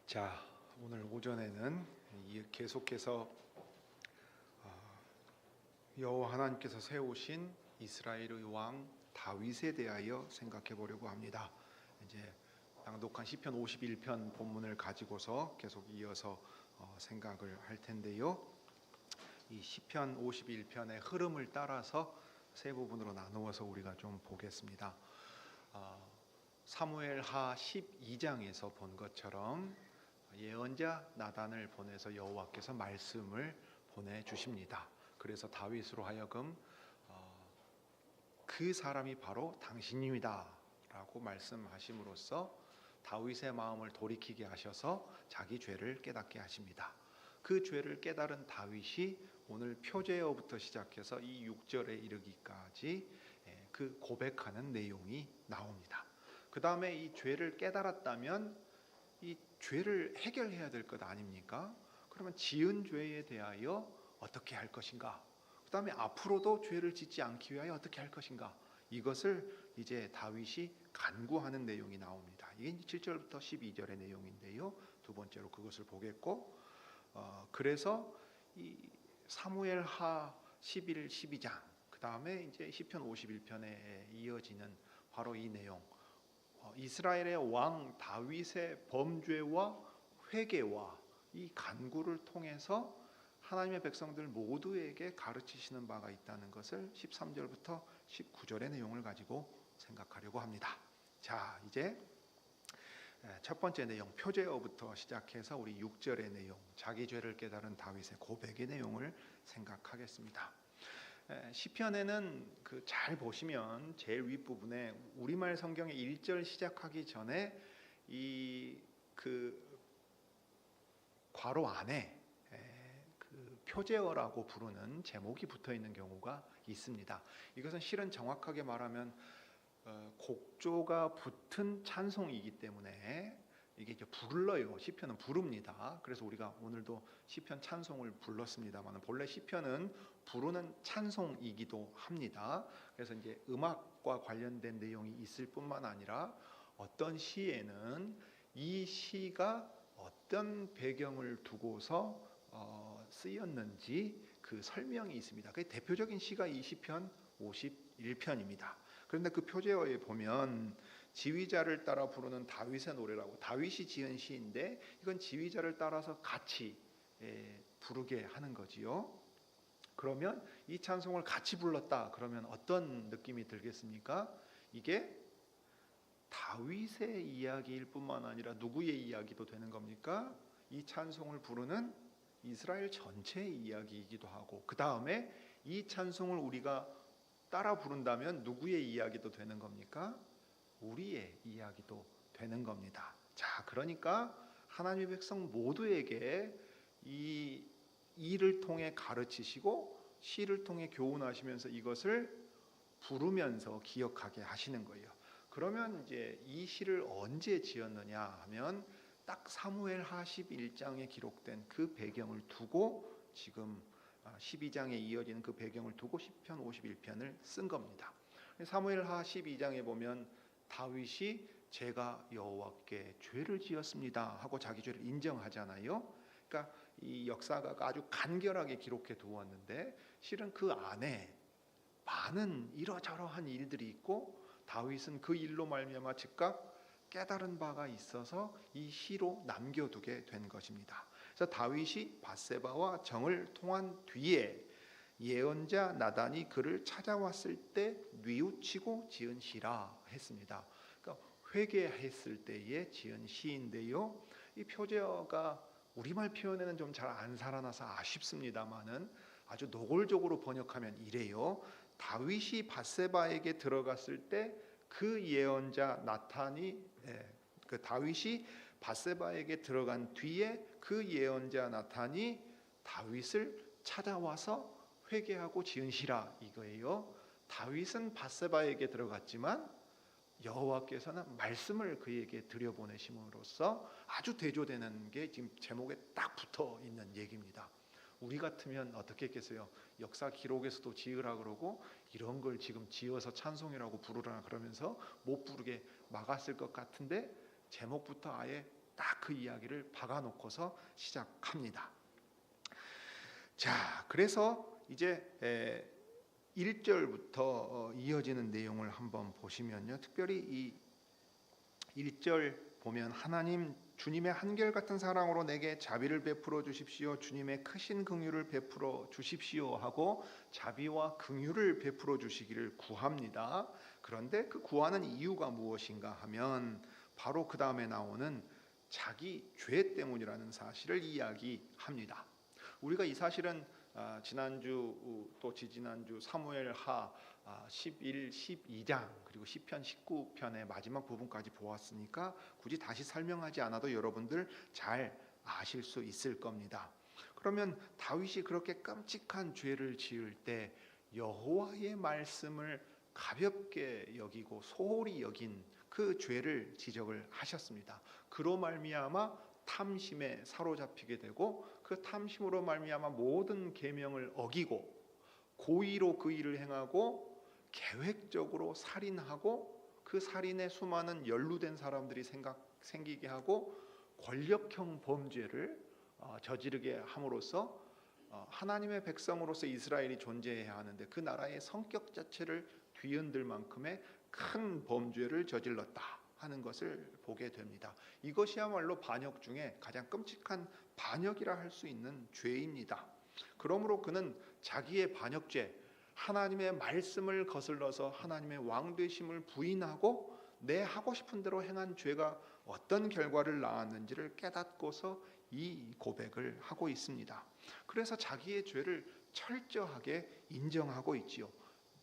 자, 오늘 오전에는 계속해서 여호와 하나님께서 세우신 이스라엘의 왕 다윗에 대하여 생각해 보려고 합니다. 이제 낭독한 시편 51편 본문을 가지고서 계속 이어서 생각을 할 텐데요. 이 시편 51편의 흐름을 따라서 세 부분으로 나누어서 우리가 좀 보겠습니다. 사무엘하 12장에서 본 것처럼 예언자 나단을 보내서 여호와께서 말씀을 보내주십니다. 그래서 다윗으로 하여금 그 사람이 바로 당신입니다 라고 말씀하심으로써 다윗의 마음을 돌이키게 하셔서 자기 죄를 깨닫게 하십니다. 그 죄를 깨달은 다윗이 오늘 표제어부터 시작해서 이 6절에 이르기까지 그 고백하는 내용이 나옵니다. 그 다음에 이 죄를 깨달았다면 이 죄를 해결해야 될 것 아닙니까? 그러면 지은 죄에 대하여 어떻게 할 것인가? 그 다음에 앞으로도 죄를 짓지 않기 위하여 어떻게 할 것인가? 이것을 이제 다윗이 간구하는 내용이 나옵니다. 이게 7절부터 12절의 내용인데요. 두 번째로 그것을 보겠고, 그래서 이 사무엘하 11, 12장, 그 다음에 이제 시편 51편에 이어지는 바로 이 내용. 이스라엘의 왕 다윗의 범죄와 회개와 이 간구를 통해서 하나님의 백성들 모두에게 가르치시는 바가 있다는 것을 13절부터 19절의 내용을 가지고 생각하려고 합니다. 자, 이제 첫 번째 내용 표제어부터 시작해서 우리 6절의 내용, 자기 죄를 깨달은 다윗의 고백의 내용을 생각하겠습니다. 시편에는 잘 보시면 제일 윗부분에 우리말 성경의 1절 시작하기 전에 이 괄호 안에 표제어라고 부르는 제목이 붙어 있는 경우가 있습니다. 이것은 실은 정확하게 말하면 곡조가 붙은 찬송이기 때문에 이게 이제 불러요. 시편은 부릅니다. 그래서 우리가 오늘도 시편 찬송을 불렀습니다만 본래 시편은 부르는 찬송이기도 합니다. 그래서 이제 음악과 관련된 내용이 있을 뿐만 아니라 어떤 시에는 이 시가 어떤 배경을 두고서 쓰였는지 그 설명이 있습니다. 그 대표적인 시가 이 시편 51편입니다. 그런데 그 표제어에 보면 지휘자를 따라 부르는 다윗의 노래라고, 다윗이 지은 시인데 이건 지휘자를 따라서 같이 부르게 하는 거지요. 그러면 이 찬송을 같이 불렀다 그러면 어떤 느낌이 들겠습니까? 이게 다윗의 이야기일 뿐만 아니라 누구의 이야기도 되는 겁니까? 이 찬송을 부르는 이스라엘 전체의 이야기이기도 하고, 그 다음에 이 찬송을 우리가 따라 부른다면 누구의 이야기도 되는 겁니까? 우리의 이야기도 되는 겁니다. 자, 그러니까 하나님의 백성 모두에게 이 일을 통해 가르치시고 시를 통해 교훈하시면서 이것을 부르면서 기억하게 하시는 거예요. 그러면 이제 이 시를 언제 지었느냐 하면 딱 사무엘하 11장에 기록된 그 배경을 두고 지금 12장에 이어지는 그 배경을 두고 시편 51편을 쓴 겁니다. 사무엘하 12장에 보면 다윗이 제가 여호와께 죄를 지었습니다 하고 자기 죄를 인정하잖아요. 그러니까 이 역사가 아주 간결하게 기록해 두었는데 실은 그 안에 많은 이러저러한 일들이 있고 다윗은 그 일로 말미암아 즉각 깨달은 바가 있어서 이 시로 남겨두게 된 것입니다. 그래서 다윗이 밧세바와 정을 통한 뒤에 예언자 나단이 그를 찾아왔을 때 뉘우치고 지은 시라 했습니다. 그러니까 회개했을 때에 지은 시인데요. 이 표제어가 우리말 표현에는 좀 잘 안 살아나서 아쉽습니다만은 아주 노골적으로 번역하면 이래요. 다윗이 밧세바에게 들어갔을 때 그 예언자 나탄이 다윗이 밧세바에게 들어간 뒤에 그 예언자 나탄이 다윗을 찾아와서 회개하고 지은 시라 이거예요. 다윗은 밧세바에게 들어갔지만 여호와께서는 말씀을 그에게 들여보내심으로써 아주 대조되는 게 지금 제목에 딱 붙어 있는 얘기입니다. 우리 같으면 어떻게 했겠어요? 역사 기록에서도 지으라 그러고 이런 걸 지금 지어서 찬송이라고 부르라 그러면서 못 부르게 막았을 것 같은데 제목부터 아예 딱 그 이야기를 박아놓고서 시작합니다. 자, 그래서 이제 1절부터 이어지는 내용을 한번 보시면요, 특별히 이 1절 보면 하나님 주님의 한결같은 사랑으로 내게 자비를 베풀어 주십시오. 주님의 크신 긍휼을 베풀어 주십시오 하고 자비와 긍휼을 베풀어 주시기를 구합니다. 그런데 그 구하는 이유가 무엇인가 하면 바로 그 다음에 나오는 자기 죄 때문이라는 사실을 이야기합니다. 우리가 이 사실은 지난주 또 지지난주 사무엘하 11, 12장 그리고 시편 19편의 마지막 부분까지 보았으니까 굳이 다시 설명하지 않아도 여러분들 잘 아실 수 있을 겁니다. 그러면 다윗이 그렇게 끔찍한 죄를 지을 때 여호와의 말씀을 가볍게 여기고 소홀히 여긴 그 죄를 지적을 하셨습니다. 그로 말미암아 탐심에 사로잡히게 되고 그 탐심으로 말미암아 모든 계명을 어기고 고의로 그 일을 행하고 계획적으로 살인하고 그 살인에 수많은 연루된 사람들이 생기게 하고 권력형 범죄를 저지르게 함으로써 하나님의 백성으로서 이스라엘이 존재해야 하는데 그 나라의 성격 자체를 뒤흔들 만큼의 큰 범죄를 저질렀다 하는 것을 보게 됩니다. 이것이야말로 반역 중에 가장 끔찍한 반역이라 할 수 있는 죄입니다. 그러므로 그는 자기의 반역죄, 하나님의 말씀을 거슬러서 하나님의 왕되심을 부인하고 내 하고 싶은 대로 행한 죄가 어떤 결과를 낳았는지를 깨닫고서 이 고백을 하고 있습니다. 그래서 자기의 죄를 철저하게 인정하고 있지요.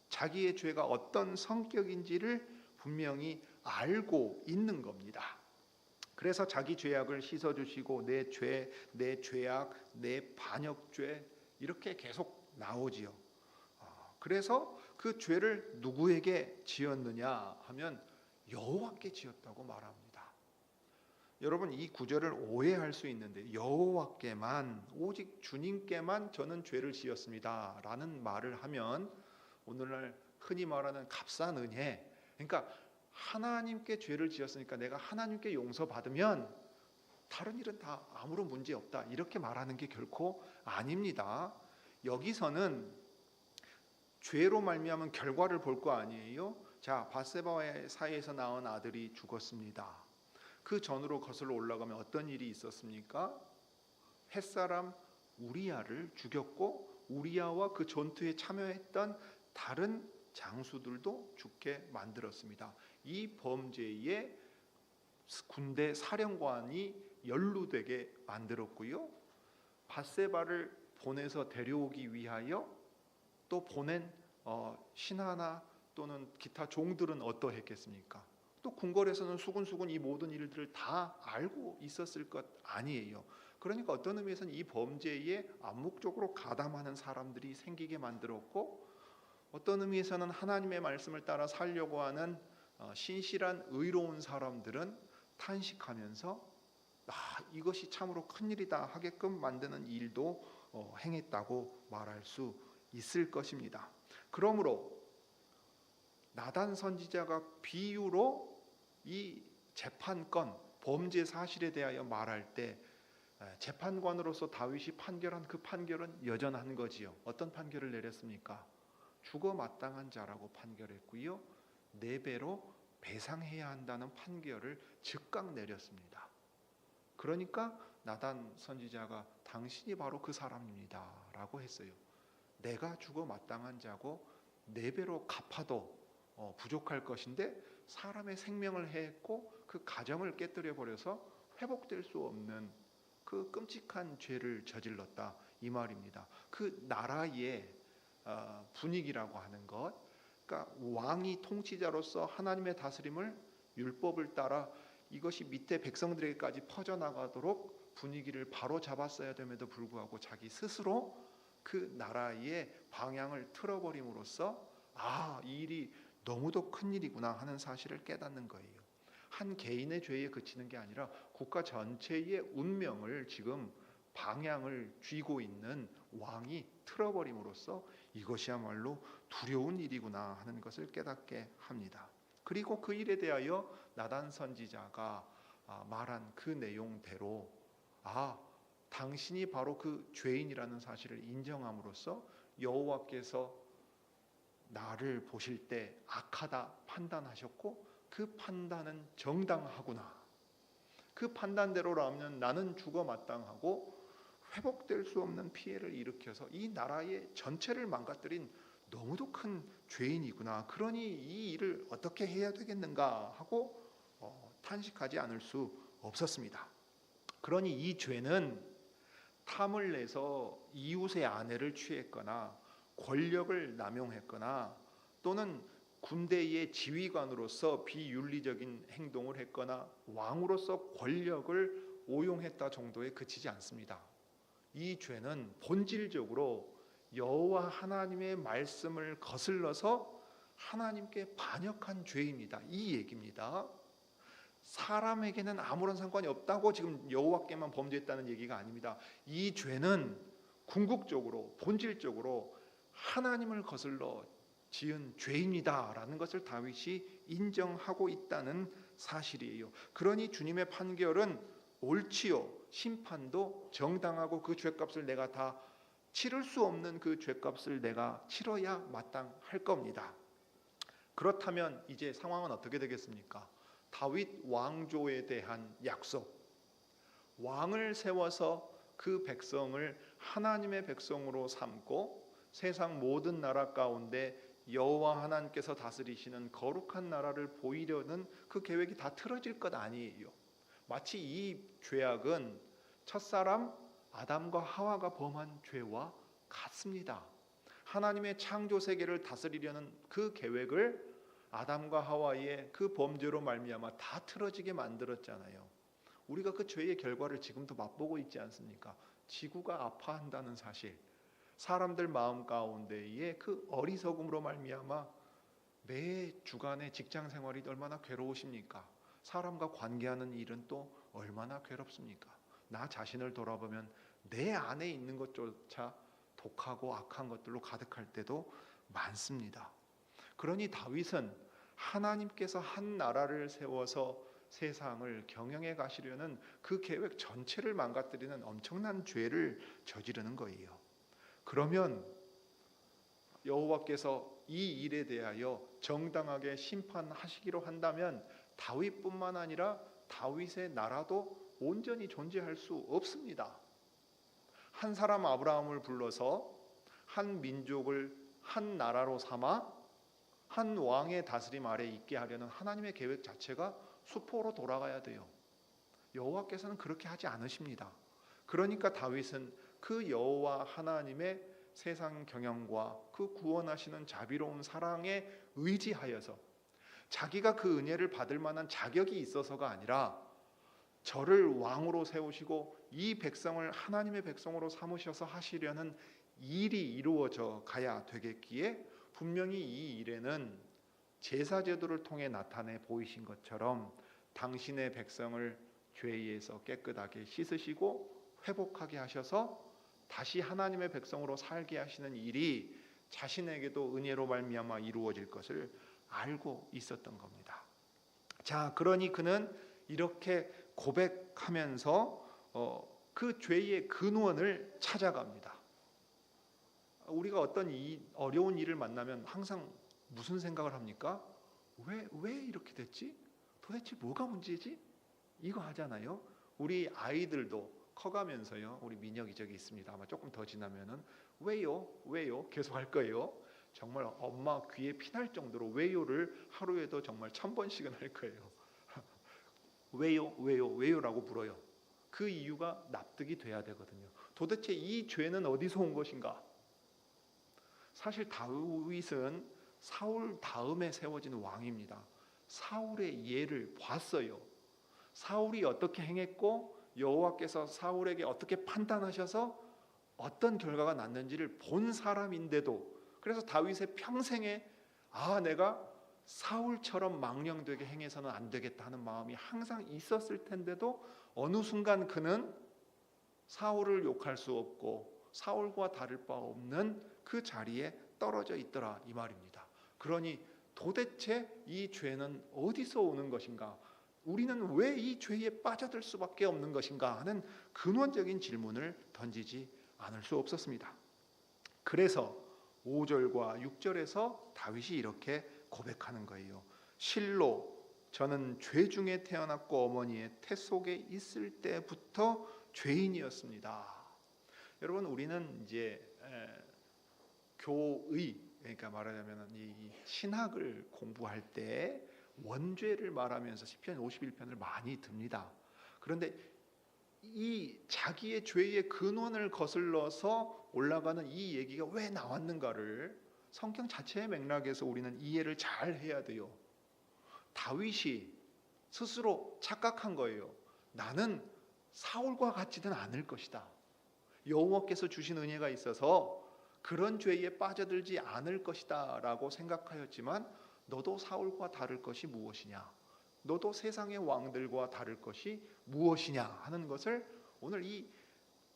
자기의 죄가 어떤 성격인지를 분명히 알고 있는 겁니다. 그래서 자기 죄악을 씻어주시고 내 죄, 내 죄악, 내 반역죄 이렇게 계속 나오지요. 그래서 그 죄를 누구에게 지었느냐 하면 여호와께 지었다고 말합니다. 여러분 이 구절을 오해할 수 있는데 여호와께만 오직 주님께만 저는 죄를 지었습니다 라는 말을 하면 오늘날 흔히 말하는 값싼 은혜, 그러니까 하나님께 죄를 지었으니까 내가 하나님께 용서받으면 다른 일은 다 아무런 문제 없다 이렇게 말하는 게 결코 아닙니다. 여기서는 죄로 말미암은 결과를 볼 거 아니에요. 자, 밧세바와의 사이에서 낳은 아들이 죽었습니다. 그 전으로 거슬러 올라가면 어떤 일이 있었습니까? 햇사람 우리야를 죽였고 우리야와 그 전투에 참여했던 다른 장수들도 죽게 만들었습니다. 이 범죄에 군대 사령관이 연루되게 만들었고요. 밧세바를 보내서 데려오기 위하여 또 보낸 신하나 또는 기타 종들은 어떠했겠습니까? 또 궁궐에서는 수군수군 이 모든 일들을 다 알고 있었을 것 아니에요. 그러니까 어떤 의미에서는 이 범죄에 암묵적으로 가담하는 사람들이 생기게 만들었고 어떤 의미에서는 하나님의 말씀을 따라 살려고 하는 신실한 의로운 사람들은 탄식하면서 이것이 참으로 큰일이다 하게끔 만드는 일도 행했다고 말할 수 있을 것입니다. 그러므로 나단 선지자가 비유로 이 재판건 범죄 사실에 대하여 말할 때 재판관으로서 다윗이 판결한 그 판결은 여전한 거지요. 어떤 판결을 내렸습니까? 죽어 마땅한 자라고 판결했고요. 4배로 배상해야 한다는 판결을 즉각 내렸습니다. 그러니까 나단 선지자가 당신이 바로 그 사람입니다 라고 했어요. 내가 죽어 마땅한 자고 4배로 갚아도 부족할 것인데 사람의 생명을 해했고 그 가정을 깨뜨려 버려서 회복될 수 없는 그 끔찍한 죄를 저질렀다 이 말입니다. 그 나라의 분위기라고 하는 것, 그러니까 왕이 통치자로서 하나님의 다스림을 율법을 따라 이것이 밑에 백성들에게까지 퍼져나가도록 분위기를 바로 잡았어야 됨에도 불구하고 자기 스스로 그 나라의 방향을 틀어버림으로써 이 일이 너무도 큰일이구나 하는 사실을 깨닫는 거예요. 한 개인의 죄에 그치는 게 아니라 국가 전체의 운명을 지금 방향을 쥐고 있는 왕이 틀어버림으로써 이것이야말로 두려운 일이구나 하는 것을 깨닫게 합니다. 그리고 그 일에 대하여 나단 선지자가 말한 그 내용대로 당신이 바로 그 죄인이라는 사실을 인정함으로써 여호와께서 나를 보실 때 악하다 판단하셨고 그 판단은 정당하구나. 그 판단대로라면 나는 죽어 마땅하고 회복될 수 없는 피해를 일으켜서 이 나라의 전체를 망가뜨린 너무도 큰 죄인이구나. 그러니 이 일을 어떻게 해야 되겠는가 하고 탄식하지 않을 수 없었습니다. 그러니 이 죄는 탐을 내서 이웃의 아내를 취했거나 권력을 남용했거나 또는 군대의 지휘관으로서 비윤리적인 행동을 했거나 왕으로서 권력을 오용했다 정도에 그치지 않습니다. 이 죄는 본질적으로 여호와 하나님의 말씀을 거슬러서 하나님께 반역한 죄입니다. 이 얘기입니다. 사람에게는 아무런 상관이 없다고 지금 여호와께만 범죄했다는 얘기가 아닙니다. 이 죄는 궁극적으로 본질적으로 하나님을 거슬러 지은 죄입니다라는 것을 다윗이 인정하고 있다는 사실이에요. 그러니 주님의 판결은 옳지요. 심판도 정당하고 그 죄값을 내가 다 치를 수 없는 그 죄값을 내가 치러야 마땅할 겁니다. 그렇다면 이제 상황은 어떻게 되겠습니까? 다윗 왕조에 대한 약속, 왕을 세워서 그 백성을 하나님의 백성으로 삼고 세상 모든 나라 가운데 여호와 하나님께서 다스리시는 거룩한 나라를 보이려는 그 계획이 다 틀어질 것 아니에요. 마치 이 죄악은 첫사람 아담과 하와가 범한 죄와 같습니다. 하나님의 창조 세계를 다스리려는 그 계획을 아담과 하와의 그 범죄로 말미암아 다 틀어지게 만들었잖아요. 우리가 그 죄의 결과를 지금도 맛보고 있지 않습니까? 지구가 아파한다는 사실, 사람들 마음 가운데의 그 어리석음으로 말미암아 매 주간의 직장 생활이 얼마나 괴로우십니까? 사람과 관계하는 일은 또 얼마나 괴롭습니까? 나 자신을 돌아보면 내 안에 있는 것조차 독하고 악한 것들로 가득할 때도 많습니다. 그러니 다윗은 하나님께서 한 나라를 세워서 세상을 경영해 가시려는 그 계획 전체를 망가뜨리는 엄청난 죄를 저지르는 거예요. 그러면 여호와께서 이 일에 대하여 정당하게 심판하시기로 한다면 다윗뿐만 아니라 다윗의 나라도 온전히 존재할 수 없습니다. 한 사람 아브라함을 불러서 한 민족을 한 나라로 삼아 한 왕의 다스림 아래 있게 하려는 하나님의 계획 자체가 수포로 돌아가야 돼요. 여호와께서는 그렇게 하지 않으십니다. 그러니까 다윗은 그 여호와 하나님의 세상 경영과 그 구원하시는 자비로운 사랑에 의지하여서 자기가 그 은혜를 받을 만한 자격이 있어서가 아니라 저를 왕으로 세우시고 이 백성을 하나님의 백성으로 삼으셔서 하시려는 일이 이루어져 가야 되겠기에 분명히 이 일에는 제사 제도를 통해 나타내 보이신 것처럼 당신의 백성을 죄에서 깨끗하게 씻으시고 회복하게 하셔서 다시 하나님의 백성으로 살게 하시는 일이 자신에게도 은혜로 말미암아 이루어질 것을 알고 있었던 겁니다. 자, 그러니 그는 이렇게 고백하면서 그 죄의 근원을 찾아갑니다. 우리가 어떤 어려운 일을 만나면 항상 무슨 생각을 합니까? 왜 이렇게 됐지? 도대체 뭐가 문제지? 이거 하잖아요. 우리 아이들도 커가면서요. 우리 민혁이 저기 있습니다. 아마 조금 더 지나면은 왜요? 계속 할 거예요. 정말 엄마 귀에 피날 정도로 왜요를 하루에도 정말 1000번씩은 할 거예요. 왜요라고 물어요. 그 이유가 납득이 돼야 되거든요. 도대체 이 죄는 어디서 온 것인가? 사실 다윗은 사울 다음에 세워진 왕입니다. 사울의 예를 봤어요. 사울이 어떻게 행했고 여호와께서 사울에게 어떻게 판단하셔서 어떤 결과가 났는지를 본 사람인데도, 그래서 다윗의 평생에 내가 사울처럼 망령되게 행해서는 안 되겠다 하는 마음이 항상 있었을 텐데도 어느 순간 그는 사울을 욕할 수 없고 사울과 다를 바 없는 그 자리에 떨어져 있더라 이 말입니다. 그러니 도대체 이 죄는 어디서 오는 것인가? 우리는 왜 이 죄에 빠져들 수밖에 없는 것인가 하는 근원적인 질문을 던지지 않을 수 없었습니다. 그래서 5절과 6절에서 다윗이 이렇게 고백하는 거예요. 실로 저는 죄 중에 태어났고 어머니의 태 속에 있을 때부터 죄인이었습니다. 여러분, 우리는 이제 교의, 그러니까 말하자면 이 신학을 공부할 때 원죄를 말하면서 시편 51편을 많이 듭니다. 그런데 이 자기의 죄의 근원을 거슬러서 올라가는 이 얘기가 왜 나왔는가를 성경 자체의 맥락에서 우리는 이해를 잘 해야 돼요. 다윗이 스스로 착각한 거예요. 나는 사울과 같지는 않을 것이다. 여호와께서 주신 은혜가 있어서 그런 죄에 빠져들지 않을 것이다 라고 생각하였지만, 너도 사울과 다를 것이 무엇이냐, 너도 세상의 왕들과 다를 것이 무엇이냐 하는 것을 오늘 이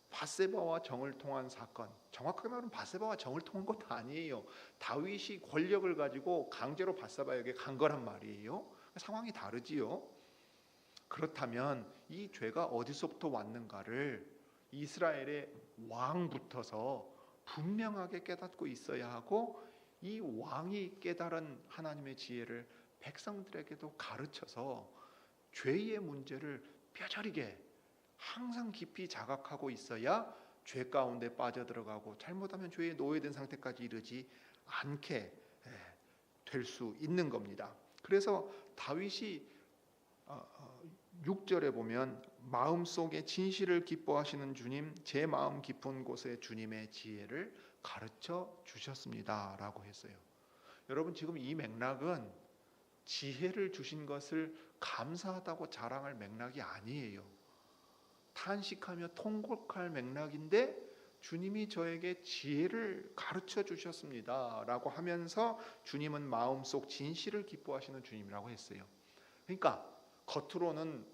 밧세바와 정을 통한 사건, 정확하게 말하면 밧세바와 정을 통한 것도 아니에요. 다윗이 권력을 가지고 강제로 밧세바에게 간 거란 말이에요. 상황이 다르지요. 그렇다면 이 죄가 어디서부터 왔는가를 이스라엘의 왕부터서 분명하게 깨닫고 있어야 하고, 이 왕이 깨달은 하나님의 지혜를 백성들에게도 가르쳐서 죄의 문제를 뼈저리게 항상 깊이 자각하고 있어야 죄 가운데 빠져들어가고 잘못하면 죄에 노예된 상태까지 이르지 않게 될 수 있는 겁니다. 그래서 다윗이 6절에 보면 마음속에 진실을 기뻐하시는 주님, 제 마음 깊은 곳에 주님의 지혜를 가르쳐 주셨습니다 라고 했어요. 여러분, 지금 이 맥락은 지혜를 주신 것을 감사하다고 자랑할 맥락이 아니에요. 탄식하며 통곡할 맥락인데, 주님이 저에게 지혜를 가르쳐 주셨습니다 라고 하면서 주님은 마음속 진실을 기뻐하시는 주님이라고 했어요. 그러니까 겉으로는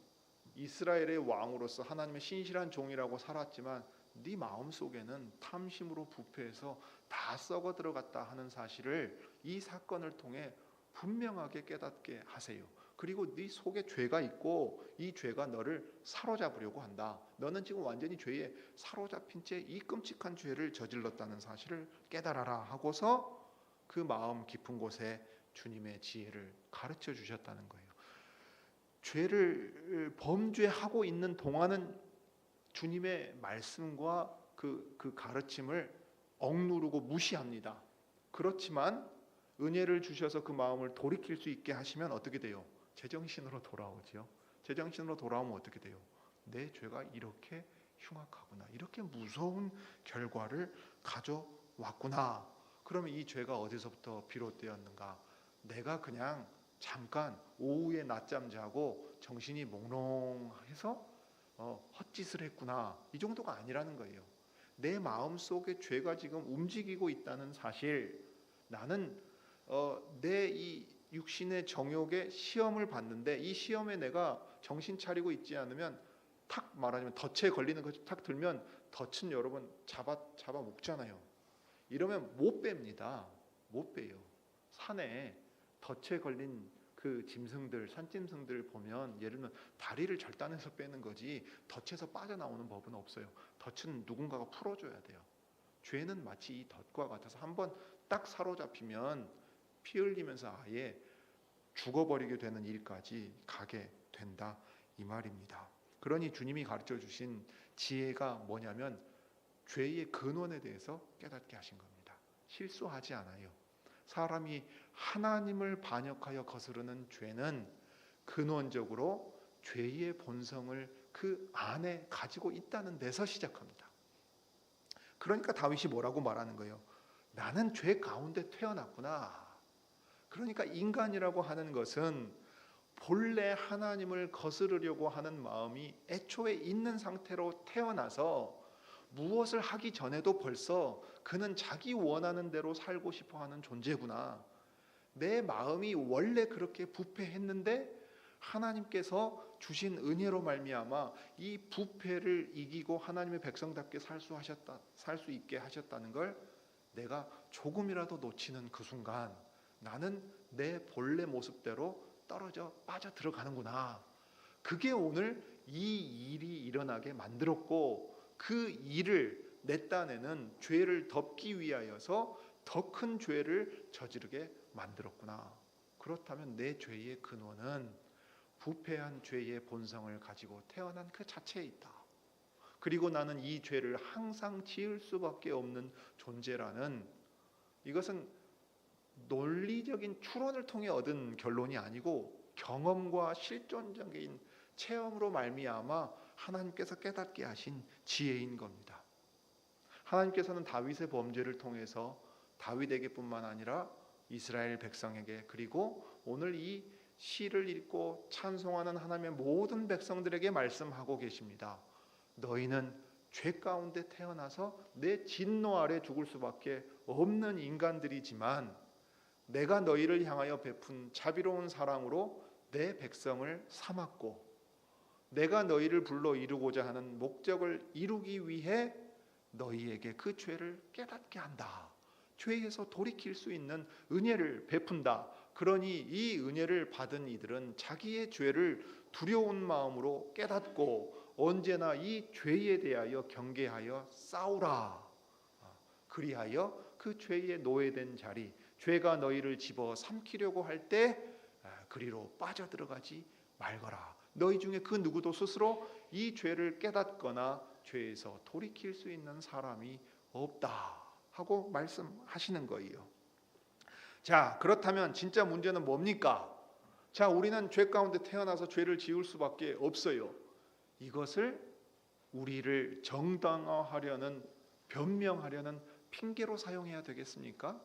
이스라엘의 왕으로서 하나님의 신실한 종이라고 살았지만 네 마음속에는 탐심으로 부패해서 다 썩어 들어갔다 하는 사실을 이 사건을 통해 분명하게 깨닫게 하세요. 그리고 네 속에 죄가 있고 이 죄가 너를 사로잡으려고 한다. 너는 지금 완전히 죄에 사로잡힌 채 이 끔찍한 죄를 저질렀다는 사실을 깨달아라 하고서 그 마음 깊은 곳에 주님의 지혜를 가르쳐 주셨다는 거예요. 죄를 범죄하고 있는 동안은 주님의 말씀과 그 가르침을 억누르고 무시합니다. 그렇지만 은혜를 주셔서 그 마음을 돌이킬 수 있게 하시면 어떻게 돼요? 제정신으로 돌아오죠. 제정신으로 돌아오면 어떻게 돼요? 내 죄가 이렇게 흉악하구나, 이렇게 무서운 결과를 가져왔구나. 그러면 이 죄가 어디서부터 비롯되었는가? 내가 그냥 잠깐 오후에 낮잠 자고 정신이 몽롱해서 헛짓을 했구나, 이 정도가 아니라는 거예요. 내 마음속에 죄가 지금 움직이고 있다는 사실, 나는 내 이 육신의 정욕에 시험을 받는데 이 시험에 내가 정신 차리고 있지 않으면 탁 말하자면 덫에 걸리는 것이 탁 들면 덫은 여러분 잡아 먹잖아요. 이러면 못 뺍니다. 못 빼요. 산에 덫에 걸린 그 짐승들, 산짐승들 보면 예를 들면 다리를 절단해서 빼는 거지 덫에서 빠져나오는 법은 없어요. 덫은 누군가가 풀어줘야 돼요. 죄는 마치 이 덫과 같아서 한번 딱 사로잡히면 피 흘리면서 아예 죽어버리게 되는 일까지 가게 된다 이 말입니다. 그러니 주님이 가르쳐 주신 지혜가 뭐냐면 죄의 근원에 대해서 깨닫게 하신 겁니다. 실수하지 않아요. 사람이 하나님을 반역하여 거스르는 죄는 근원적으로 죄의 본성을 그 안에 가지고 있다는 데서 시작합니다. 그러니까 다윗이 뭐라고 말하는 거예요? 나는 죄 가운데 태어났구나. 그러니까 인간이라고 하는 것은 본래 하나님을 거스르려고 하는 마음이 애초에 있는 상태로 태어나서 무엇을 하기 전에도 벌써 그는 자기 원하는 대로 살고 싶어 하는 존재구나. 내 마음이 원래 그렇게 부패했는데 하나님께서 주신 은혜로 말미암아 이 부패를 이기고 하나님의 백성답게 살 수 있게 하셨다는 걸 내가 조금이라도 놓치는 그 순간 나는 내 본래 모습대로 떨어져 빠져 들어가는구나. 그게 오늘 이 일이 일어나게 만들었고, 그 일을 내 딴에는 죄를 덮기 위하여서 더 큰 죄를 저지르게 만들었구나. 그렇다면 내 죄의 근원은 부패한 죄의 본성을 가지고 태어난 그 자체에 있다. 그리고 나는 이 죄를 항상 지을 수밖에 없는 존재라는, 이것은 논리적인 추론을 통해 얻은 결론이 아니고 경험과 실존적인 체험으로 말미암아 하나님께서 깨닫게 하신 지혜인 겁니다. 하나님께서는 다윗의 범죄를 통해서 다윗에게뿐만 아니라 이스라엘 백성에게, 그리고 오늘 이 시를 읽고 찬송하는 하나님의 모든 백성들에게 말씀하고 계십니다. 너희는 죄 가운데 태어나서 내 진노 아래 죽을 수밖에 없는 인간들이지만 내가 너희를 향하여 베푼 자비로운 사랑으로 내 백성을 삼았고, 내가 너희를 불러 이루고자 하는 목적을 이루기 위해 너희에게 그 죄를 깨닫게 한다. 죄에서 돌이킬 수 있는 은혜를 베푼다. 그러니 이 은혜를 받은 이들은 자기의 죄를 두려운 마음으로 깨닫고 언제나 이 죄에 대하여 경계하여 싸우라. 그리하여 그 죄에 노예된 자리, 죄가 너희를 집어 삼키려고 할 때 그리로 빠져들어가지 말거라. 너희 중에 그 누구도 스스로 이 죄를 깨닫거나 죄에서 돌이킬 수 있는 사람이 없다 하고 말씀하시는 거예요. 자, 그렇다면 진짜 문제는 뭡니까? 자, 우리는 죄 가운데 태어나서 죄를 지을 수밖에 없어요. 이것을 우리를 정당화하려는, 변명하려는 핑계로 사용해야 되겠습니까?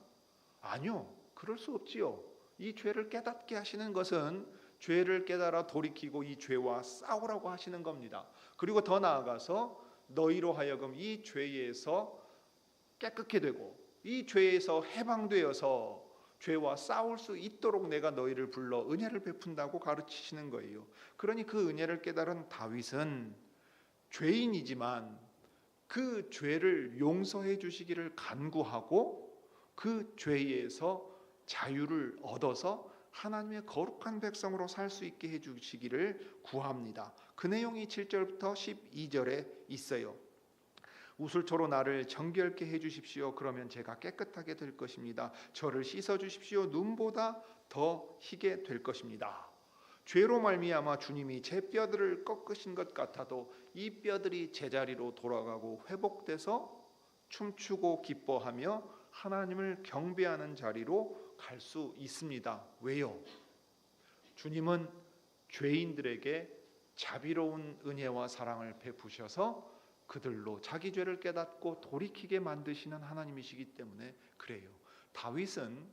아니요, 그럴 수 없지요. 이 죄를 깨닫게 하시는 것은 죄를 깨달아 돌이키고 이 죄와 싸우라고 하시는 겁니다. 그리고 더 나아가서 너희로 하여금 이 죄에서 깨끗게 되고 이 죄에서 해방되어서 죄와 싸울 수 있도록 내가 너희를 불러 은혜를 베푼다고 가르치시는 거예요. 그러니 그 은혜를 깨달은 다윗은 죄인이지만 그 죄를 용서해 주시기를 간구하고 그 죄에서 자유를 얻어서 하나님의 거룩한 백성으로 살 수 있게 해주시기를 구합니다. 그 내용이 7절부터 12절에 있어요. 우슬초로 나를 정결케 해주십시오. 그러면 제가 깨끗하게 될 것입니다. 저를 씻어주십시오. 눈보다 더 희게 될 것입니다. 죄로 말미암아 주님이 제 뼈들을 꺾으신 것 같아도 이 뼈들이 제자리로 돌아가고 회복돼서 춤추고 기뻐하며 하나님을 경배하는 자리로 갈 수 있습니다. 왜요? 주님은 죄인들에게 자비로운 은혜와 사랑을 베푸셔서 그들로 자기 죄를 깨닫고 돌이키게 만드시는 하나님이시기 때문에 그래요. 다윗은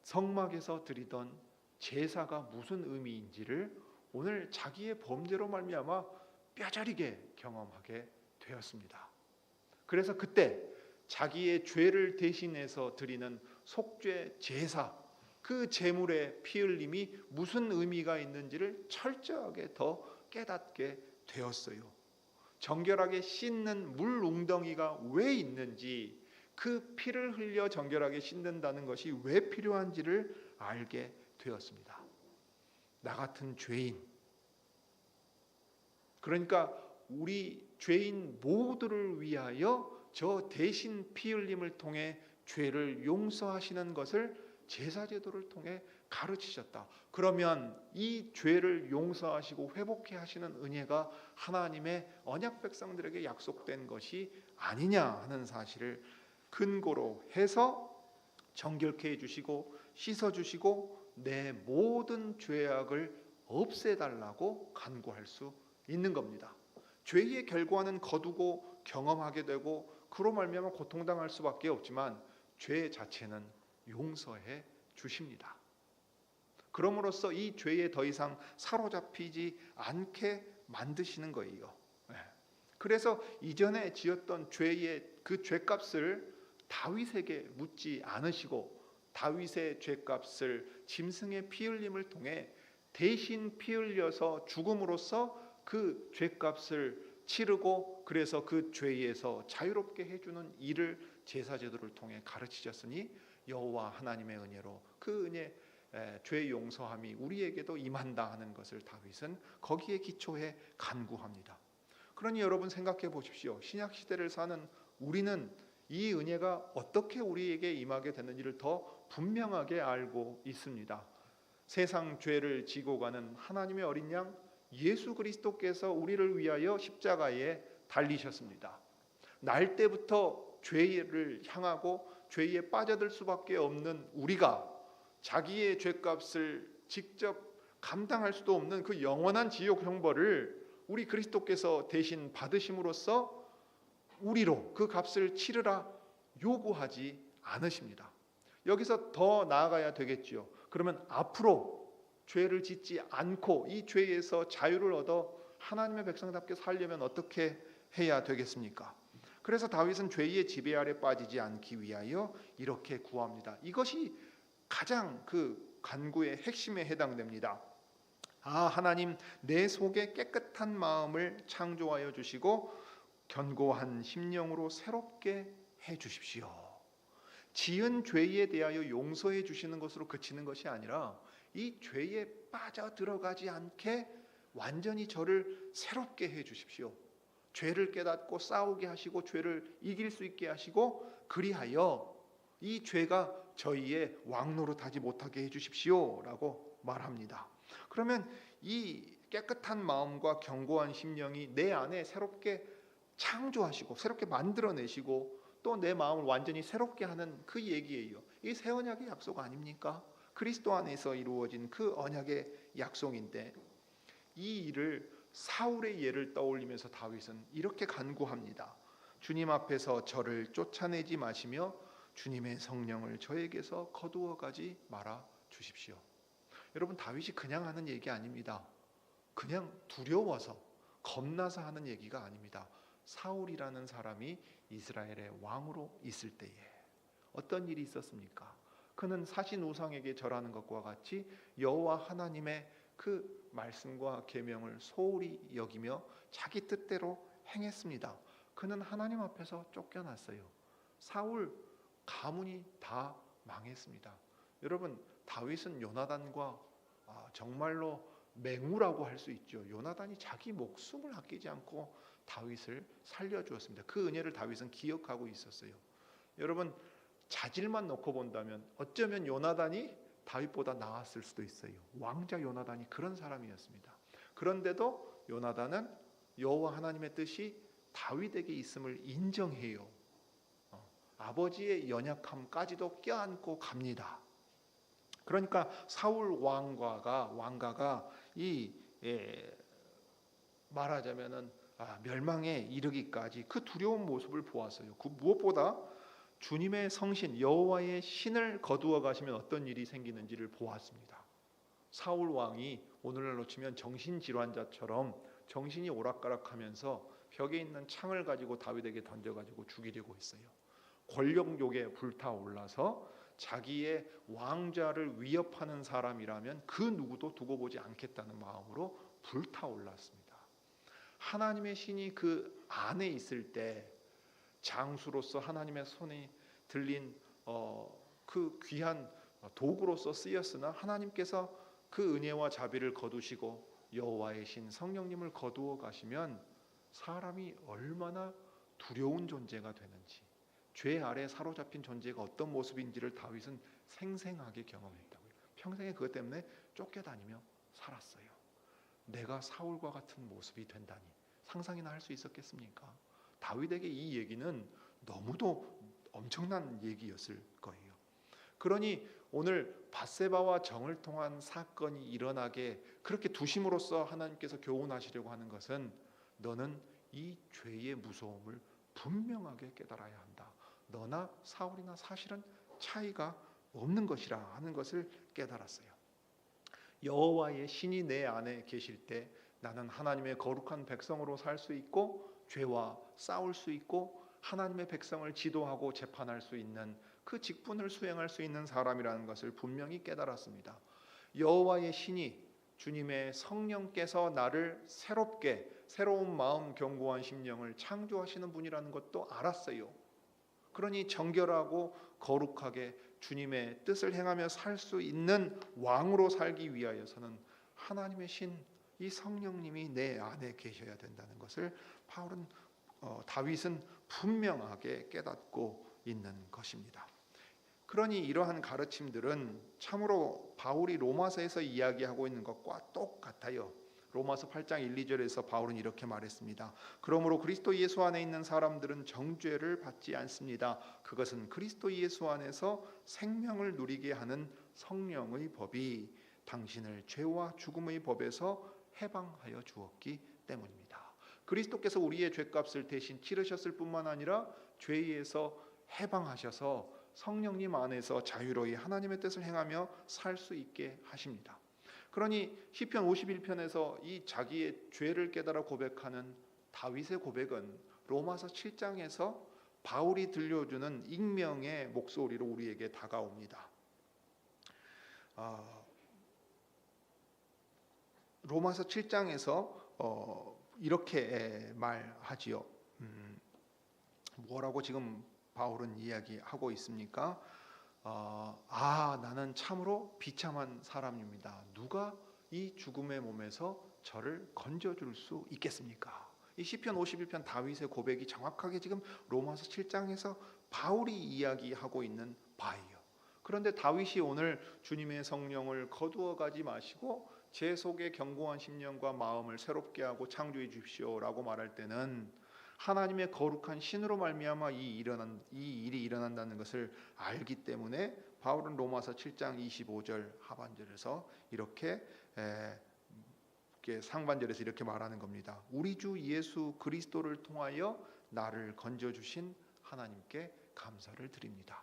성막에서 드리던 제사가 무슨 의미인지를 오늘 자기의 범죄로 말미암아 뼈저리게 경험하게 되었습니다. 그래서 그때 자기의 죄를 대신해서 드리는 속죄 제사, 그 제물의 피 흘림이 무슨 의미가 있는지를 철저하게 더 깨닫게 되었어요. 정결하게 씻는 물 웅덩이가 왜 있는지, 그 피를 흘려 정결하게 씻는다는 것이 왜 필요한지를 알게 되었습니다. 나 같은 죄인, 그러니까 우리 죄인 모두를 위하여 저 대신 피 흘림을 통해 죄를 용서하시는 것을 제사제도를 통해 가르치셨다. 그러면 이 죄를 용서하시고 회복해 하시는 은혜가 하나님의 언약 백성들에게 약속된 것이 아니냐 하는 사실을 근거로 해서 정결케 해주시고 씻어주시고 내 모든 죄악을 없애달라고 간구할 수 있는 겁니다. 죄의 결과는 거두고 경험하게 되고 그로 말미암아 고통당할 수밖에 없지만 죄 자체는 용서해 주십니다. 그럼으로써 이 죄에 더 이상 사로잡히지 않게 만드시는 거예요. 그래서 이전에 지었던 죄의 그 죄값을 다윗에게 묻지 않으시고 다윗의 죄값을 짐승의 피 흘림을 통해 대신 피 흘려서 죽음으로써 그 죄값을 치르고 그래서 그 죄에서 자유롭게 해주는 일을 제사제도를 통해 가르치셨으니 여호와 하나님의 은혜로 그 은혜 죄 용서함이 우리에게도 임한다 하는 것을 다윗은 거기에 기초해 간구합니다. 그러니 여러분 생각해 보십시오. 신약 시대를 사는 우리는 이 은혜가 어떻게 우리에게 임하게 되는지를 더 분명하게 알고 있습니다. 세상 죄를 지고 가는 하나님의 어린 양 예수 그리스도께서 우리를 위하여 십자가에 달리셨습니다. 날 때부터 죄를 향하고 죄에 빠져들 수밖에 없는 우리가 자기의 죄값을 직접 감당할 수도 없는 그 영원한 지옥 형벌을 우리 그리스도께서 대신 받으심으로써 우리로 그 값을 치르라 요구하지 않으십니다. 여기서 더 나아가야 되겠지요. 그러면 앞으로 죄를 짓지 않고 이 죄에서 자유를 얻어 하나님의 백성답게 살려면 어떻게 해야 되겠습니까? 그래서 다윗은 죄의 지배 아래 빠지지 않기 위하여 이렇게 구합니다. 이것이 가장 그 간구의 핵심에 해당됩니다. 하나님, 내 속에 깨끗한 마음을 창조하여 주시고 견고한 심령으로 새롭게 해 주십시오. 지은 죄에 대하여 용서해 주시는 것으로 그치는 것이 아니라 이 죄에 빠져 들어가지 않게 완전히 저를 새롭게 해 주십시오. 죄를 깨닫고 싸우게 하시고 죄를 이길 수 있게 하시고 그리하여 이 죄가 저희의 왕노릇하지 못하게 해 주십시오 라고 말합니다. 그러면 이 깨끗한 마음과 견고한 심령이 내 안에 새롭게 창조하시고 새롭게 만들어내시고 또 내 마음을 완전히 새롭게 하는 그 얘기예요. 이 새 언약의 약속 아닙니까? 그리스도 안에서 이루어진 그 언약의 약속인데 이 일을 사울의 예를 떠올리면서 다윗은 이렇게 간구합니다. 주님 앞에서 저를 쫓아내지 마시며 주님의 성령을 저에게서 거두어 가지 말아 주십시오. 여러분, 다윗이 그냥 하는 얘기 아닙니다. 그냥 두려워서 겁나서 하는 얘기가 아닙니다. 사울이라는 사람이 이스라엘의 왕으로 있을 때에 어떤 일이 있었습니까? 그는 사신 우상에게 절하는 것과 같이 여호와 하나님의 그 말씀과 계명을 소홀히 여기며 자기 뜻대로 행했습니다. 그는 하나님 앞에서 쫓겨났어요. 사울 가문이 다 망했습니다. 여러분, 다윗은 요나단과 정말로 맹우라고 할 수 있죠. 요나단이 자기 목숨을 아끼지 않고 다윗을 살려주었습니다. 그 은혜를 다윗은 기억하고 있었어요. 여러분, 자질만 놓고 본다면 어쩌면 요나단이 다윗보다 나았을 수도 있어요. 왕자 요나단이 그런 사람이었습니다. 그런데도 요나단은 여호와 하나님의 뜻이 다윗에게 있음을 인정해요. 아버지의 연약함까지도 껴안고 갑니다. 그러니까 사울 왕가가 말하자면은 멸망에 이르기까지 그 두려운 모습을 보았어요. 그 무엇보다 주님의 성신 여호와의 신을 거두어 가시면 어떤 일이 생기는지를 보았습니다. 사울 왕이 오늘날로 치면 정신질환자처럼 정신이 오락가락하면서 벽에 있는 창을 가지고 다윗에게 던져가지고 죽이려고 했어요. 권력욕에 불타올라서 자기의 왕자를 위협하는 사람이라면 그 누구도 두고 보지 않겠다는 마음으로 불타올랐습니다. 하나님의 신이 그 안에 있을 때 장수로서 하나님의 손에 들린 그 귀한 도구로서 쓰였으나 하나님께서 그 은혜와 자비를 거두시고 여호와의 신 성령님을 거두어 가시면 사람이 얼마나 두려운 존재가 되는지, 죄 아래 사로잡힌 존재가 어떤 모습인지를 다윗은 생생하게 경험했다고요. 평생에 그것 때문에 쫓겨다니며 살았어요. 내가 사울과 같은 모습이 된다니 상상이나 할 수 있었겠습니까? 다윗에게 이 얘기는 너무도 엄청난 얘기였을 거예요. 그러니 오늘 밧세바와 정을 통한 사건이 일어나게 그렇게 두심으로써 하나님께서 교훈하시려고 하는 것은 너는 이 죄의 무서움을 분명하게 깨달아야 한다. 너나 사울이나 사실은 차이가 없는 것이라 하는 것을 깨달았어요. 여호와의 신이 내 안에 계실 때 나는 하나님의 거룩한 백성으로 살 수 있고 죄와 싸울 수 있고 하나님의 백성을 지도하고 재판할 수 있는 그 직분을 수행할 수 있는 사람이라는 것을 분명히 깨달았습니다. 여호와의 신이 주님의 성령께서 나를 새롭게 새로운 마음 견고한 심령을 창조하시는 분이라는 것도 알았어요. 그러니 정결하고 거룩하게 주님의 뜻을 행하며 살 수 있는 왕으로 살기 위하여서는 하나님의 신, 이 성령님이 내 안에 계셔야 된다는 것을 다윗은 분명하게 깨닫고 있는 것입니다. 그러니 이러한 가르침들은 참으로 바울이 로마서에서 이야기하고 있는 것과 똑같아요. 로마서 8장 1, 2절에서 바울은 이렇게 말했습니다. 그러므로 그리스도 예수 안에 있는 사람들은 정죄를 받지 않습니다. 그것은 그리스도 예수 안에서 생명을 누리게 하는 성령의 법이 당신을 죄와 죽음의 법에서 해방하여 주었기 때문입니다. 그리스도께서 우리의 죄값을 대신 치르셨을 뿐만 아니라 죄에서 해방하셔서 성령님 안에서 자유로이 하나님의 뜻을 행하며 살 수 있게 하십니다. 그러니 시편 51편에서 이 자기의 죄를 깨달아 고백하는 다윗의 고백은 로마서 7장에서 바울이 들려주는 익명의 목소리로 우리에게 다가옵니다. 로마서 7장에서 이렇게 말하지요. 뭐라고 지금 바울은 이야기하고 있습니까? 나는 참으로 비참한 사람입니다. 누가 이 죽음의 몸에서 저를 건져줄 수 있겠습니까? 이 시편 51편 다윗의 고백이 정확하게 지금 로마서 7장에서 바울이 이야기하고 있는 바예요. 그런데 다윗이 오늘 주님의 성령을 거두어 가지 마시고 제 속에 견고한 심령과 마음을 새롭게 하고 창조해 주십시오라고 말할 때는 하나님의 거룩한 신으로 말미암아 이 일이 일어난다는 것을 알기 때문에 바울은 로마서 7장 25절 하반절에서 이렇게 상반절에서 이렇게 말하는 겁니다. 우리 주 예수 그리스도를 통하여 나를 건져주신 하나님께 감사를 드립니다.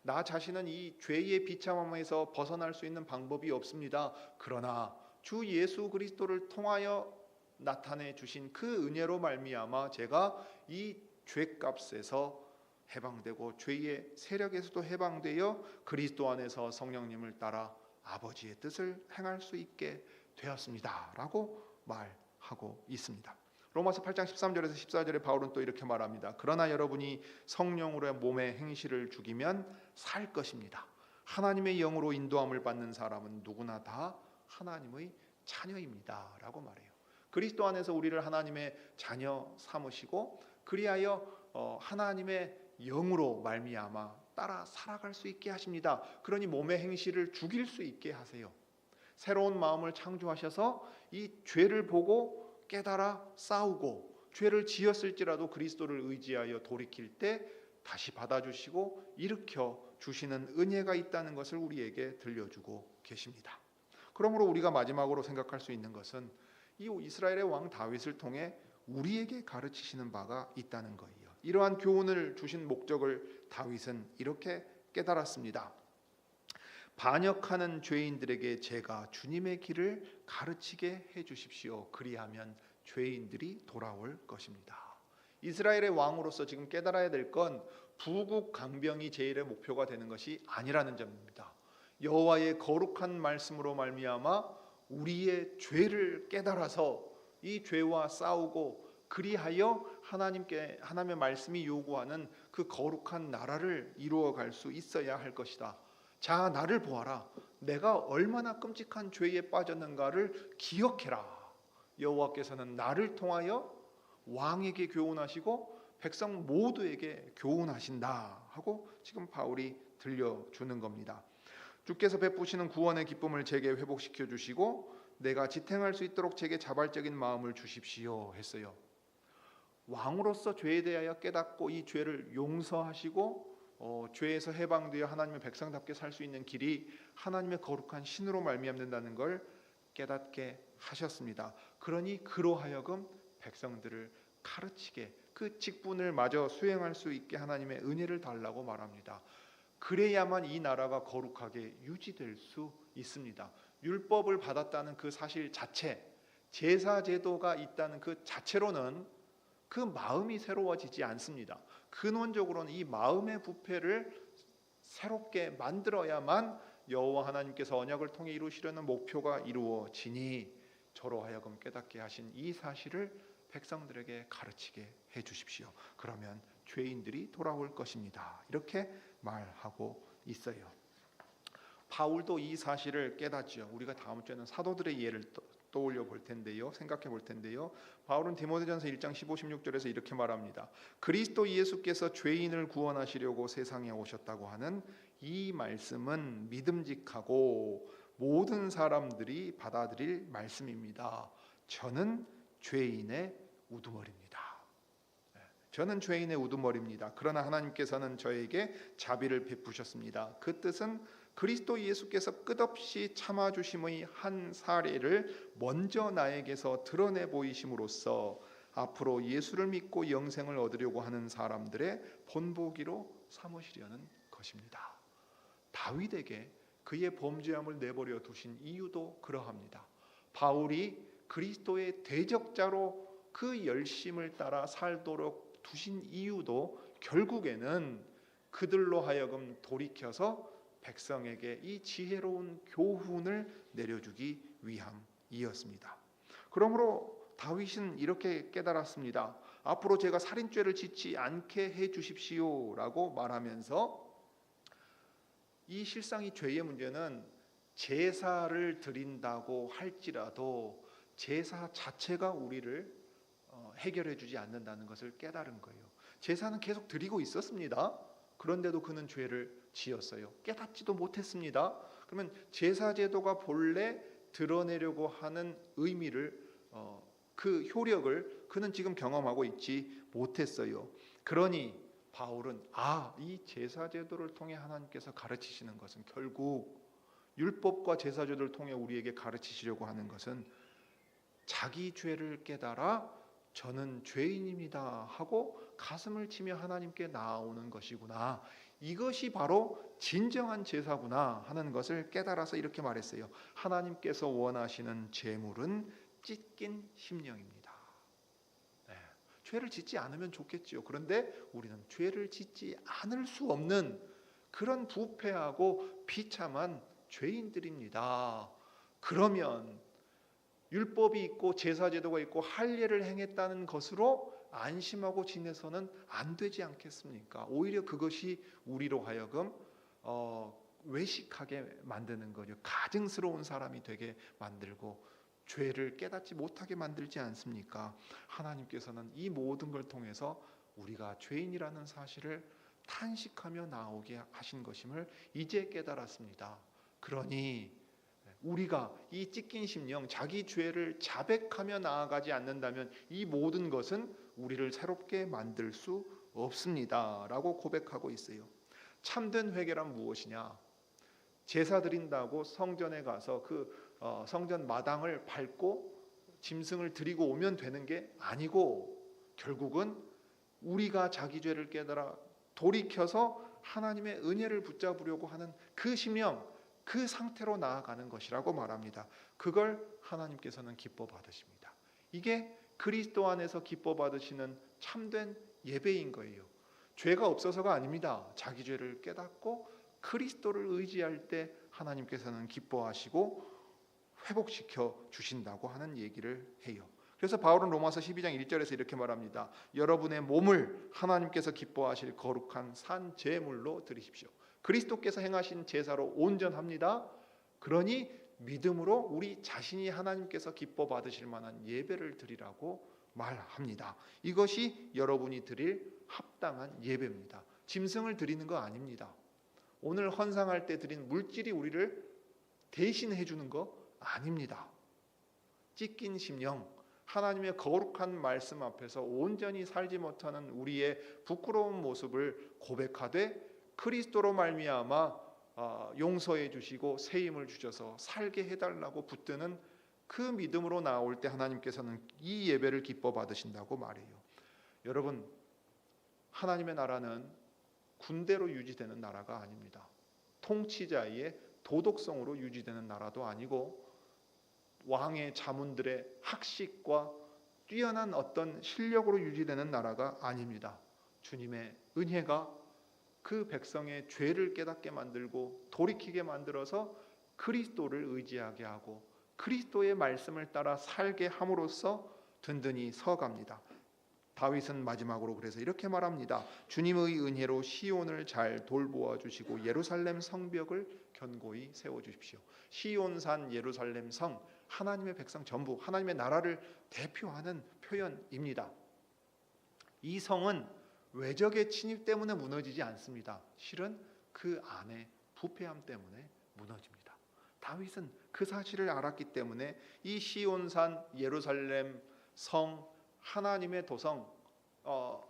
나 자신은 이 죄의 비참함에서 벗어날 수 있는 방법이 없습니다. 그러나 주 예수 그리스도를 통하여 나타내 주신 그 은혜로 말미암아 제가 이 죄값에서 해방되고 죄의 세력에서도 해방되어 그리스도 안에서 성령님을 따라 아버지의 뜻을 행할 수 있게 되었습니다 라고 말하고 있습니다. 로마서 8장 13절에서 14절에 바울은 또 이렇게 말합니다. 그러나 여러분이 성령으로 몸의 행실을 죽이면 살 것입니다. 하나님의 영으로 인도함을 받는 사람은 누구나 다 하나님의 자녀입니다 라고 말해요. 그리스도 안에서 우리를 하나님의 자녀 삼으시고 그리하여 하나님의 영으로 말미암아 따라 살아갈 수 있게 하십니다. 그러니 몸의 행실을 죽일 수 있게 하세요. 새로운 마음을 창조하셔서 이 죄를 보고 깨달아 싸우고 죄를 지었을지라도 그리스도를 의지하여 돌이킬 때 다시 받아주시고 일으켜 주시는 은혜가 있다는 것을 우리에게 들려주고 계십니다. 그러므로 우리가 마지막으로 생각할 수 있는 것은 이 이스라엘의 왕 다윗을 통해 우리에게 가르치시는 바가 있다는 거예요. 이러한 교훈을 주신 목적을 다윗은 이렇게 깨달았습니다. 반역하는 죄인들에게 제가 주님의 길을 가르치게 해 주십시오. 그리하면 죄인들이 돌아올 것입니다. 이스라엘의 왕으로서 지금 깨달아야 될 건 부국 강병이 제일의 목표가 되는 것이 아니라는 점입니다. 여호와의 거룩한 말씀으로 말미암아 우리의 죄를 깨달아서 이 죄와 싸우고 그리하여 하나님의 말씀이 요구하는 그 거룩한 나라를 이루어갈 수 있어야 할 것이다. 자, 나를 보아라. 내가 얼마나 끔찍한 죄에 빠졌는가를 기억해라. 여호와께서는 나를 통하여 왕에게 교훈하시고 백성 모두에게 교훈하신다 하고 지금 바울이 들려주는 겁니다. 주께서 베푸시는 구원의 기쁨을 제게 회복시켜 주시고 내가 지탱할 수 있도록 제게 자발적인 마음을 주십시오 했어요. 왕으로서 죄에 대하여 깨닫고 이 죄를 용서하시고 죄에서 해방되어 하나님의 백성답게 살 수 있는 길이 하나님의 거룩한 신으로 말미암는다는 걸 깨닫게 하셨습니다. 그러니 그로 하여금 백성들을 가르치게 그 직분을 마저 수행할 수 있게 하나님의 은혜를 달라고 말합니다. 그래야만 이 나라가 거룩하게 유지될 수 있습니다. 율법을 받았다는 그 사실 자체, 제사 제도가 있다는 그 자체로는 그 마음이 새로워지지 않습니다. 근원적으로는 이 마음의 부패를 새롭게 만들어야만 여호와 하나님께서 언약을 통해 이루시려는 목표가 이루어지니 저로 하여금 깨닫게 하신 이 사실을 백성들에게 가르치게 해 주십시오. 그러면 죄인들이 돌아올 것입니다. 이렇게 말하고 있어요. 바울도 이 사실을 깨닫죠. 우리가 다음 주에는 사도들의 예를 떠올려 볼 텐데요. 생각해 볼 텐데요. 바울은 디모데전서 1장 15, 16절에서 이렇게 말합니다. 그리스도 예수께서 죄인을 구원하시려고 세상에 오셨다고 하는 이 말씀은 믿음직하고 모든 사람들이 받아들일 말씀입니다. 저는 죄인의 우두머리입니다. 저는 죄인의 우두머리입니다. 그러나 하나님께서는 저에게 자비를 베푸셨습니다. 그 뜻은 그리스도 예수께서 끝없이 참아주심의 한 사례를 먼저 나에게서 드러내 보이심으로써 앞으로 예수를 믿고 영생을 얻으려고 하는 사람들의 본보기로 삼으시려는 것입니다. 다윗에게 그의 범죄함을 내버려 두신 이유도 그러합니다. 바울이 그리스도의 대적자로 그 열심을 따라 살도록 두신 이유도 결국에는 그들로 하여금 돌이켜서 백성에게 이 지혜로운 교훈을 내려주기 위함이었습니다. 그러므로 다윗은 이렇게 깨달았습니다. 앞으로 제가 살인죄를 짓지 않게 해 주십시오라고 말하면서 이 실상이 죄의 문제는 제사를 드린다고 할지라도 제사 자체가 우리를 해결해 주지 않는다는 것을 깨달은 거예요. 제사는 계속 드리고 있었습니다. 그런데도 그는 죄를 지었어요. 깨닫지도 못했습니다. 그러면 제사 제도가 본래 드러내려고 하는 의미를 그 효력을 그는 지금 경험하고 있지 못했어요. 그러니 바울은 이 제사 제도를 통해 하나님께서 가르치시는 것은 결국 율법과 제사 제도를 통해 우리에게 가르치시려고 하는 것은 자기 죄를 깨달아 저는 죄인입니다 하고 가슴을 치며 하나님께 나아오는 것이구나. 이것이 바로 진정한 제사구나 하는 것을 깨달아서 이렇게 말했어요. 하나님께서 원하시는 제물은 찢긴 심령입니다. 죄를 짓지 않으면 좋겠지요. 그런데 우리는 죄를 짓지 않을 수 없는 그런 부패하고 비참한 죄인들입니다. 그러면 율법이 있고 제사제도가 있고 할례를 행했다는 것으로 안심하고 지내서는 안 되지 않겠습니까? 오히려 그것이 우리로 하여금 외식하게 만드는 거죠. 가증스러운 사람이 되게 만들고 죄를 깨닫지 못하게 만들지 않습니까? 하나님께서는 이 모든 걸 통해서 우리가 죄인이라는 사실을 탄식하며 나오게 하신 것임을 이제 깨달았습니다. 그러니 우리가 이 찢긴 심령, 자기 죄를 자백하며 나아가지 않는다면 이 모든 것은 우리를 새롭게 만들 수 없습니다 라고 고백하고 있어요. 참된 회개란 무엇이냐? 제사 드린다고 성전에 가서 그 성전 마당을 밟고 짐승을 드리고 오면 되는 게 아니고 결국은 우리가 자기 죄를 깨달아 돌이켜서 하나님의 은혜를 붙잡으려고 하는 그 심령, 그 상태로 나아가는 것이라고 말합니다. 그걸 하나님께서는 기뻐 받으십니다. 이게 그리스도 안에서 기뻐 받으시는 참된 예배인 거예요. 죄가 없어서가 아닙니다. 자기 죄를 깨닫고 그리스도를 의지할 때 하나님께서는 기뻐하시고 회복시켜 주신다고 하는 얘기를 해요. 그래서 바울은 로마서 12장 1절에서 이렇게 말합니다. 여러분의 몸을 하나님께서 기뻐하실 거룩한 산 제물로 드리십시오. 그리스도께서 행하신 제사로 온전합니다. 그러니 믿음으로 우리 자신이 하나님께서 기뻐 받으실 만한 예배를 드리라고 말합니다. 이것이 여러분이 드릴 합당한 예배입니다. 짐승을 드리는 거 아닙니다. 오늘 헌상할 때 드린 물질이 우리를 대신해 주는 거 아닙니다. 찢긴 심령, 하나님의 거룩한 말씀 앞에서 온전히 살지 못하는 우리의 부끄러운 모습을 고백하되 그리스도로 말미암아 용서해 주시고 새 힘을 주셔서 살게 해달라고 붙드는 그 믿음으로 나올 때 하나님께서는 이 예배를 기뻐 받으신다고 말해요. 여러분, 하나님의 나라는 군대로 유지되는 나라가 아닙니다. 통치자의 도덕성으로 유지되는 나라도 아니고 왕의 자문들의 학식과 뛰어난 어떤 실력으로 유지되는 나라가 아닙니다. 주님의 은혜가 그 백성의 죄를 깨닫게 만들고 돌이키게 만들어서 그리스도를 의지하게 하고 그리스도의 말씀을 따라 살게 함으로써 든든히 서갑니다. 다윗은 마지막으로 그래서 이렇게 말합니다. 주님의 은혜로 시온을 잘 돌보아 주시고 예루살렘 성벽을 견고히 세워 주십시오. 시온산 예루살렘 성, 하나님의 백성 전부, 하나님의 나라를 대표하는 표현입니다. 이 성은 외적의 침입 때문에 무너지지 않습니다. 실은 그 안에 부패함 때문에 무너집니다. 다윗은 그 사실을 알았기 때문에 이 시온산 예루살렘 성, 하나님의 도성,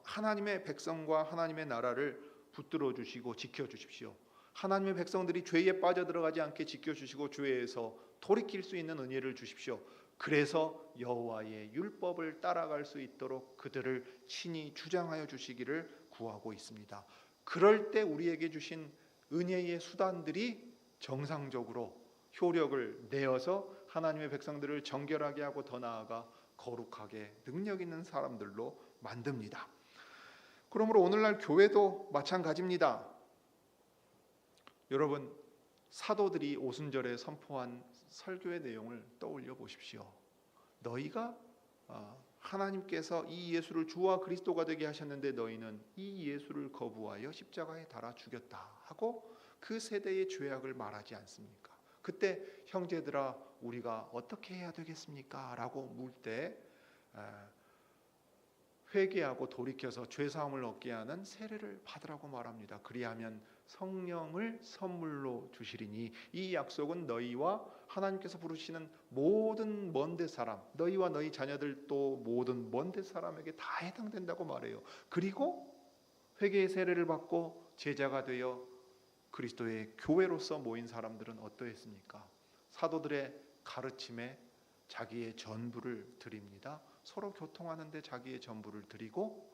하나님의 백성과 하나님의 나라를 붙들어 주시고 지켜 주십시오. 하나님의 백성들이 죄에 빠져들어가지 않게 지켜 주시고 죄에서 돌이킬 수 있는 은혜를 주십시오. 그래서 여호와의 율법을 따라갈 수 있도록 그들을 친히 주장하여 주시기를 구하고 있습니다. 그럴 때 우리에게 주신 은혜의 수단들이 정상적으로 효력을 내어서 하나님의 백성들을 정결하게 하고 더 나아가 거룩하게 능력 있는 사람들로 만듭니다. 그러므로 오늘날 교회도 마찬가지입니다. 여러분, 사도들이 오순절에 선포한 설교의 내용을 떠올려 보십시오. 너희가 하나님께서 이 예수를 주와 그리스도가 되게 하셨는데 너희는 이 예수를 거부하여 십자가에 달아 죽였다 하고 그 세대의 죄악을 말하지 않습니까? 그때 형제들아 우리가 어떻게 해야 되겠습니까? 라고 물 때 회개하고 돌이켜서 죄사함을 얻게 하는 세례를 받으라고 말합니다. 그리하면 성령을 선물로 주시리니 이 약속은 너희와 하나님께서 부르시는 모든 먼데 사람, 너희와 너희 자녀들도 모든 먼데 사람에게 다 해당된다고 말해요. 그리고 회개의 세례를 받고 제자가 되어 그리스도의 교회로서 모인 사람들은 어떠했습니까? 사도들의 가르침에 자기의 전부를 드립니다. 서로 교통하는데 자기의 전부를 드리고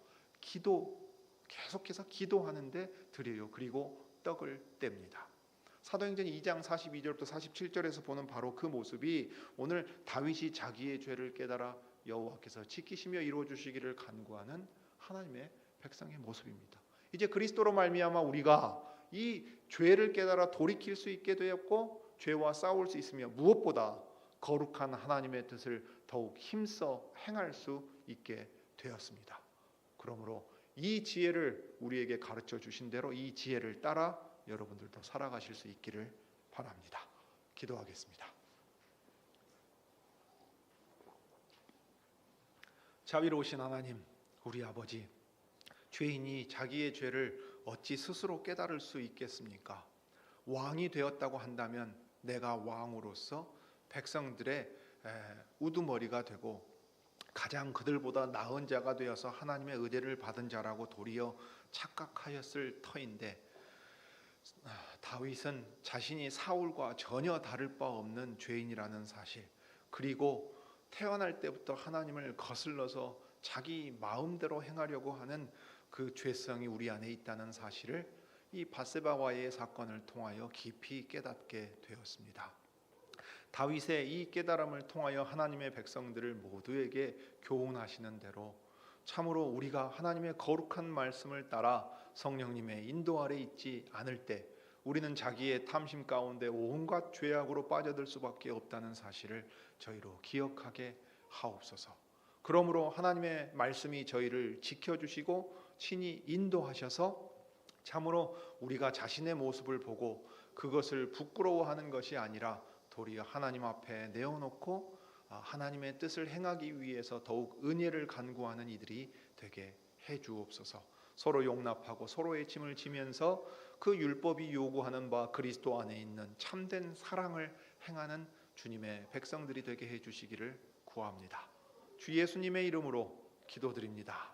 계속해서 기도하는데 드려요. 그리고 떡을 뗍니다. 사도행전 2장 42절부터 47절에서 보는 바로 그 모습이 오늘 다윗이 자기의 죄를 깨달아 여호와께서 지키시며 이루어 주시기를 간구하는 하나님의 백성의 모습입니다. 이제 그리스도로 말미암아 우리가 이 죄를 깨달아 돌이킬 수 있게 되었고 죄와 싸울 수 있으며 무엇보다 거룩한 하나님의 뜻을 더욱 힘써 행할 수 있게 되었습니다. 그러므로 이 지혜를 우리에게 가르쳐 주신 대로 이 지혜를 따라 여러분들도 살아가실 수 있기를 바랍니다. 기도하겠습니다. 자비로우신 하나님, 우리 아버지, 죄인이 자기의 죄를 어찌 스스로 깨달을 수 있겠습니까? 왕이 되었다고 한다면 내가 왕으로서 백성들의 우두머리가 되고 가장 그들보다 나은 자가 되어서 하나님의 의뢰를 받은 자라고 도리어 착각하였을 터인데 다윗은 자신이 사울과 전혀 다를 바 없는 죄인이라는 사실, 그리고 태어날 때부터 하나님을 거슬러서 자기 마음대로 행하려고 하는 그 죄성이 우리 안에 있다는 사실을 이 밧세바와의 사건을 통하여 깊이 깨닫게 되었습니다. 다윗의 이 깨달음을 통하여 하나님의 백성들을 모두에게 교훈하시는 대로 참으로 우리가 하나님의 거룩한 말씀을 따라 성령님의 인도 아래 있지 않을 때 우리는 자기의 탐심 가운데 온갖 죄악으로 빠져들 수밖에 없다는 사실을 저희로 기억하게 하옵소서. 그러므로 하나님의 말씀이 저희를 지켜주시고 친히 인도하셔서 참으로 우리가 자신의 모습을 보고 그것을 부끄러워하는 것이 아니라 도리어 하나님 앞에 내어놓고 하나님의 뜻을 행하기 위해서 더욱 은혜를 간구하는 이들이 되게 해주옵소서. 서로 용납하고 서로의 짐을 지면서 그 율법이 요구하는 바 그리스도 안에 있는 참된 사랑을 행하는 주님의 백성들이 되게 해주시기를 구합니다. 주 예수님의 이름으로 기도드립니다.